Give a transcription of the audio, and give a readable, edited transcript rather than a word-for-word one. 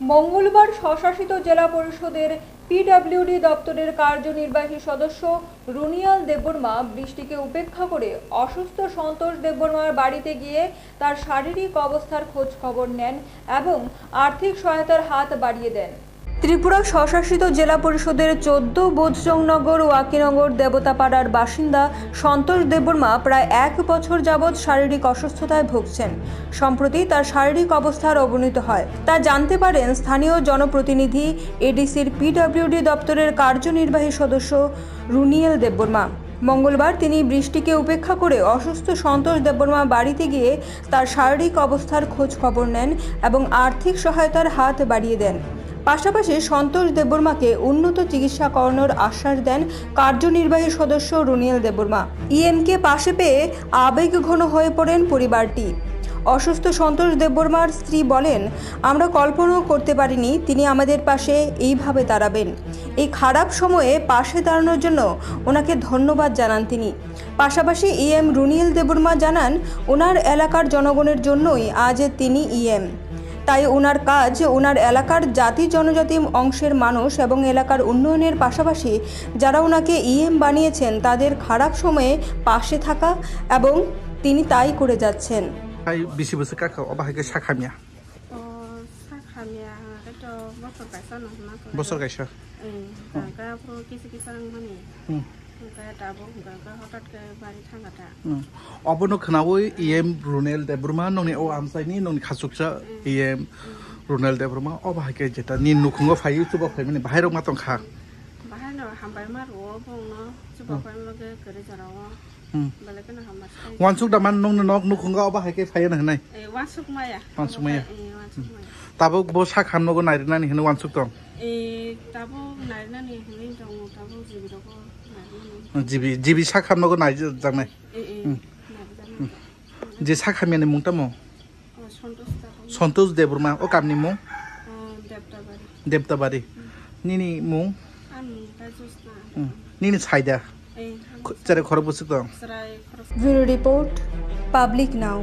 মঙ্গলবার স্বশাসিত জেলা পরিষদের পিডব্লিউডি দপ্তরের কার্যনির্বাহী সদস্য রুনিয়াল দেববর্মা বৃষ্টিকে উপেক্ষা করে অসুস্থ সন্তোষ দেববর্মার বাড়িতে গিয়ে তার শারীরিক অবস্থার খোঁজ খবর নেন এবং আর্থিক সহায়তার হাত বাড়িয়ে দেন। ত্রিপুরা স্বশাসিত জেলা পরিষদের 14 বোধজংনগর ওয়াকিনগর দেবতাপাড়ার বাসিন্দা সন্তোষ দেববর্মা প্রায় 1 বছর যাবৎ শারীরিক অসুস্থতায় ভুগছেন। সম্প্রতি তার শারীরিক অবস্থার অবনতি হয় তা জানতে পারেন স্থানীয় জনপ্রতিনিধি এডিসির পিডব্লিউডি দপ্তরের কার্যনির্বাহী সদস্য রুনিয়াল দেববর্মা। মঙ্গলবার তিনি বৃষ্টিকে উপেক্ষা করে অসুস্থ সন্তোষ দেববর্মা বাড়িতে গিয়ে তার শারীরিক অবস্থার খোঁজ খবর নেন এবং আর্থিক সহায়তার হাত বাড়িয়ে দেন। পাশাপাশি সন্তোষ দেববর্মাকে উন্নত চিকিৎসা করানোর আশ্বাস দেন কার্যনির্বাহী সদস্য রুনিয়াল দেববর্মা। ইএমকে পাশে পেয়ে আবেগঘন হয়ে পড়েন পরিবারটি। অসুস্থ সন্তোষ দেববর্মার স্ত্রী বলেন, আমরা কল্পনাও করতে পারিনি তিনি আমাদের পাশে এইভাবে দাঁড়াবেন। এই খারাপ সময়ে পাশে দাঁড়ানোর জন্য ওনাকে ধন্যবাদ জানান তিনি। পাশাপাশি ইএম রুনিয়াল দেববর্মা জানান, ওনার এলাকার জনগণের জন্যই আজ তিনি ইএম। তাই ওনার কাজ ওনার এলাকার জাতি জনজাতি অংশের মানুষ এবং এলাকার উন্নয়নের পাশাপাশি যারা ওনাকে ইএম বানিয়েছেন তাদের খারাপ সময়ে পাশে থাকা এবং তিনি তাই করে যাচ্ছেন। অবনো খনাওই ইএম রুনিয়াল দেববর্মা ননি ও আমসাইনি ননি খাসুকসা ইএম রুনিয়াল দেববর্মা ও বাহাকে যেটা নি নুখুঙ্গ ফাই সুবা ফাই মানে বাহিরক মাতং খা বাহিরনো হামবাই মারো বংনো সুবা ফাই লগে করে জারাও বেলেকনো হামবাই ওয়ানসুক দামান নং নক নুখুঙ্গ ও বাহাকে ফাই না নাই ওয়ানসুক মায়া তাবো বো সা খামনগো নাইরনানি হেনো ওয়ানসুক দং তাবো নাইরনানি হেনি দং তাবো জিবিরকো জিবি सा खालामनांगौ नाय जांनाय जे सा खामियानि मुं तामो सन्तोष देबबर्मा ओ कामनि मुं देबताबारि निनि मुं निनि साइदा जेरै खरबुसुक दं। Bureau report, public now.